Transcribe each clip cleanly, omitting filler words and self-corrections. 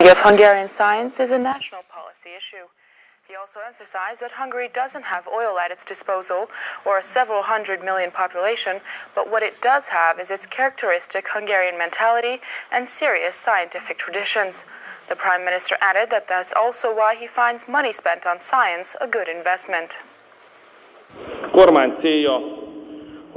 Of Hungarian science is a national policy issue. He also emphasized that Hungary doesn't have oil at its disposal or a several hundred million population, but what it does have is its characteristic Hungarian mentality and serious scientific traditions. The Prime Minister added that that's also why he finds money spent on science a good investment.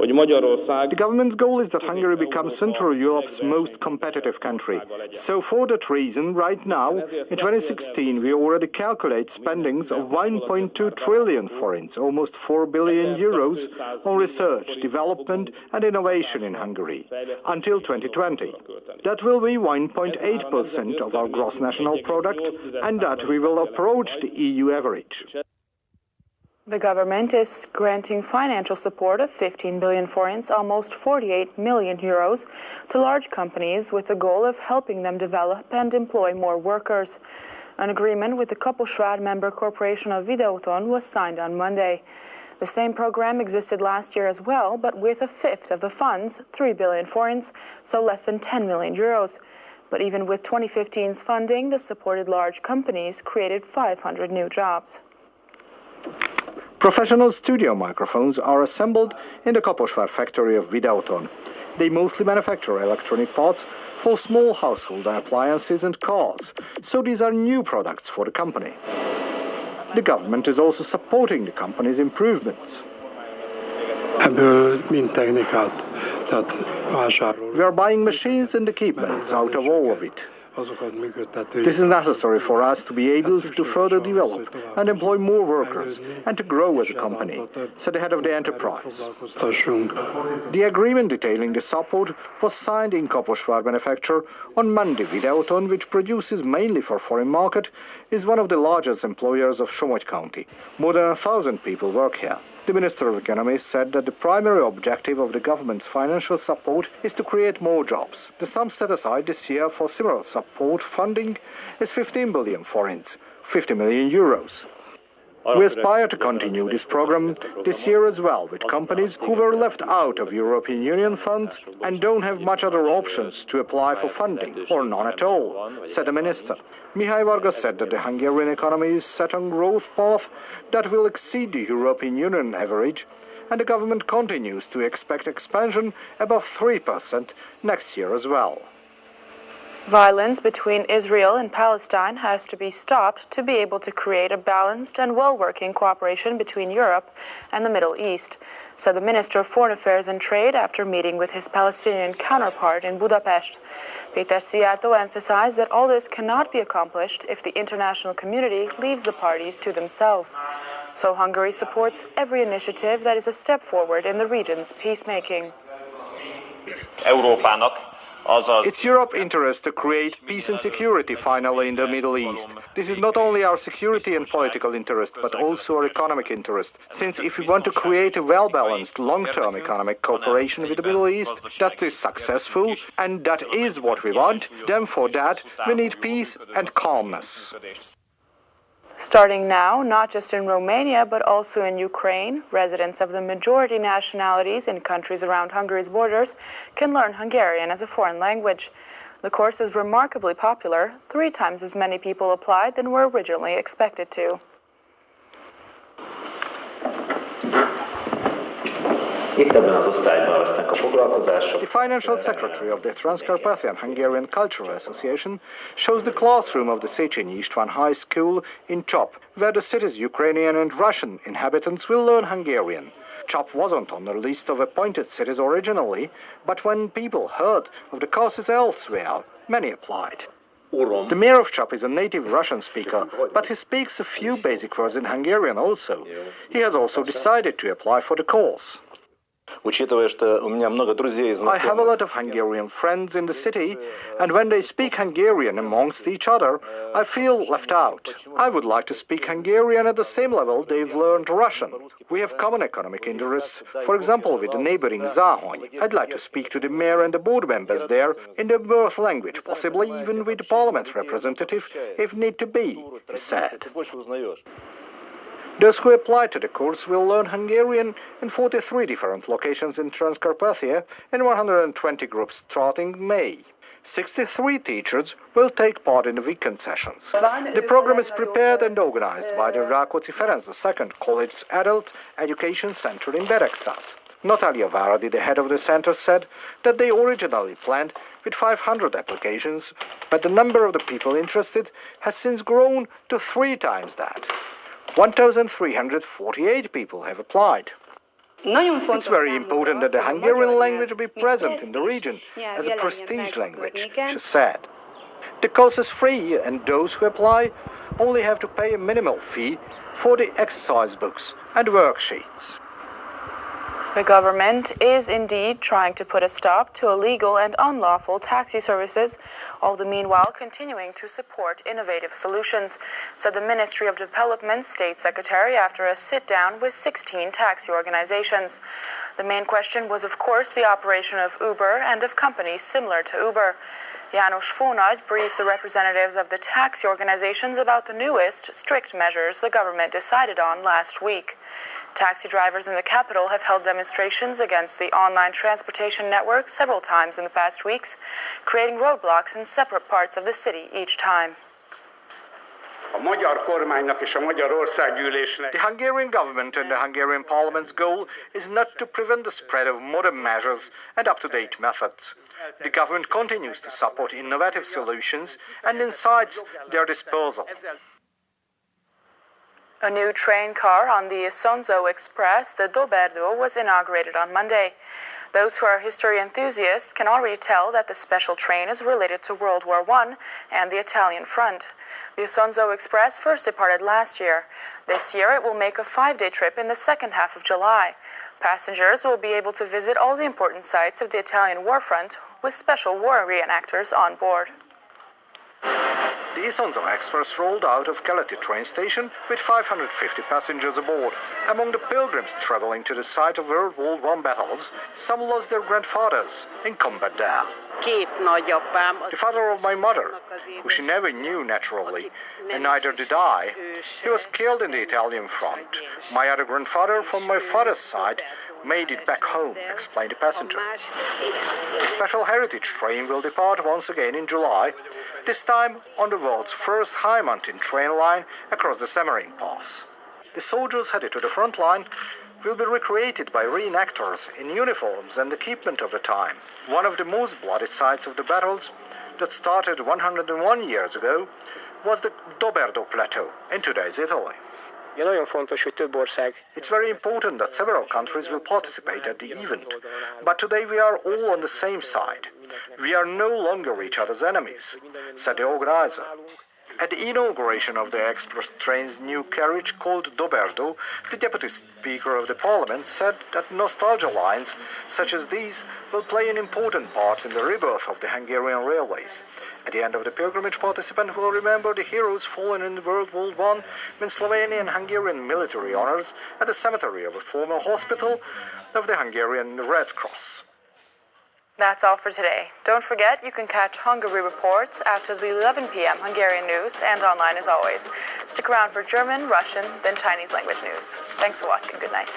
The government's goal is that Hungary becomes Central Europe's most competitive country. So for that reason, right now, in 2016, we already calculate spendings of 1.2 trillion forints, almost 4 billion euros, on research, development and innovation in Hungary, until 2020. That will be 1.8% of our gross national product, and that we will approach the EU average. The government is granting financial support of 15 billion forints, almost 48 million euros, to large companies with the goal of helping them develop and employ more workers. An agreement with the Kaposvár member corporation of Videoton was signed on Monday. The same program existed last year as well, but with a fifth of the funds, 3 billion forints, so less than 10 million euros. But even with 2015's funding, the supported large companies created 500 new jobs. Professional studio microphones are assembled in the Kaposvár factory of Videoton. They mostly manufacture electronic parts for small household appliances and cars, so these are new products for the company. The government is also supporting the company's improvements. We are buying machines and equipment out of all of it. This is necessary for us to be able to further develop and employ more workers and to grow as a company, said the head of the enterprise. The agreement detailing the support was signed in Kaposvár manufacture on Monday. Videoton, which produces mainly for foreign market, is one of the largest employers of Somogy County. More than 1,000 people work here. The Minister of Economy said that the primary objective of the government's financial support is to create more jobs. The sum set aside this year for similar support funding is 15 billion forints, 50 million euros. We aspire to continue this program this year as well with companies who were left out of European Union funds and don't have much other options to apply for funding, or none at all, said the minister. Mihály Varga said that the Hungarian economy is set on a growth path that will exceed the European Union average, and the government continues to expect expansion above 3% next year as well. Violence between Israel and Palestine has to be stopped to be able to create a balanced and well-working cooperation between Europe and the Middle East, said the Minister of Foreign Affairs and Trade after meeting with his Palestinian counterpart in Budapest. Péter Szijjártó emphasized that all this cannot be accomplished if the international community leaves the parties to themselves. So Hungary supports every initiative that is a step forward in the region's peacemaking. It's Europe's interest to create peace and security finally in the Middle East. This is not only our security and political interest, but also our economic interest. Since if we want to create a well-balanced long-term economic cooperation with the Middle East that is successful, and that is what we want, then for that we need peace and calmness. Starting now, not just in Romania, but also in Ukraine, residents of the majority nationalities in countries around Hungary's borders can learn Hungarian as a foreign language. The course is remarkably popular. 3 times as many people applied than were originally expected to. The financial secretary of the Transcarpathian Hungarian Cultural Association shows the classroom of the Széchenyi István High School in Chop, where the city's Ukrainian and Russian inhabitants will learn Hungarian. Chop wasn't on the list of appointed cities originally, but when people heard of the courses elsewhere, many applied. The mayor of Chop is a native Russian speaker, but he speaks a few basic words in Hungarian also. He has also decided to apply for the course. I have a lot of Hungarian friends in the city, and when they speak Hungarian amongst each other, I feel left out. I would like to speak Hungarian at the same level they've learned Russian. We have common economic interests, for example with the neighboring Záhony. I'd like to speak to the mayor and the board members there in their birth language, possibly even with the parliament representative if need to be, he said. Those who apply to the course will learn Hungarian in 43 different locations in Transcarpathia in 120 groups starting May. 63 teachers will take part in the weekend sessions. The program is prepared and organized by the Rákóczi Ferenc II College Adult Education Center in Beregszász. Natalia Váradi, the head of the center, said that they originally planned with 500 applications, but the number of the people interested has since grown to 3 times that. 1,348 people have applied. It's very important that the Hungarian language be present in the region as a prestige language, she said. The course is free, and those who apply only have to pay a minimal fee for the exercise books and worksheets. The government is indeed trying to put a stop to illegal and unlawful taxi services, all the meanwhile continuing to support innovative solutions, said the Ministry of Development State Secretary after a sit-down with 16 taxi organizations. The main question was, of course, the operation of Uber and of companies similar to Uber. János Fónagy briefed the representatives of the taxi organizations about the newest, strict measures the government decided on last week. Taxi drivers in the capital have held demonstrations against the online transportation network several times in the past weeks, creating roadblocks in separate parts of the city each time. The Hungarian government and the Hungarian parliament's goal is not to prevent the spread of modern measures and up-to-date methods. The government continues to support innovative solutions and insights their disposal. A new train car on the Isonzo Express, the Doberdo, was inaugurated on Monday. Those who are history enthusiasts can already tell that the special train is related to World War I and the Italian front. The Isonzo Express first departed last year. This year it will make a 5-day trip in the second half of July. Passengers will be able to visit all the important sites of the Italian war front with special war reenactors on board. The Isonzo Express rolled out of Keleti train station with 550 passengers aboard. Among the pilgrims traveling to the site of World War I battles, some lost their grandfathers in combat there. The father of my mother, who she never knew naturally, and neither did I, he was killed in the Italian front. My other grandfather from my father's side made it back home, explained the passenger. The special heritage train will depart once again in July, this time on the world's first high mountain train line across the Semmering Pass. The soldiers headed to the front line will be recreated by reenactors in uniforms and equipment of the time. One of the most bloody sites of the battles that started 101 years ago was the Doberdo Plateau in today's Italy. It's very important that several countries will participate at the event, but today we are all on the same side. We are no longer each other's enemies, said the organizer. At the inauguration of the express train's new carriage called Doberdo, the deputy speaker of the parliament said that nostalgia lines such as these will play an important part in the rebirth of the Hungarian railways. At the end of the pilgrimage, participants will remember the heroes fallen in World War I, win Slovenian and Hungarian military honors at the cemetery of a former hospital of the Hungarian Red Cross. That's all for today. Don't forget, you can catch Hungary Reports after the 11 p.m. Hungarian news and online as always. Stick around for German, Russian, then Chinese language news. Thanks for watching. Good night.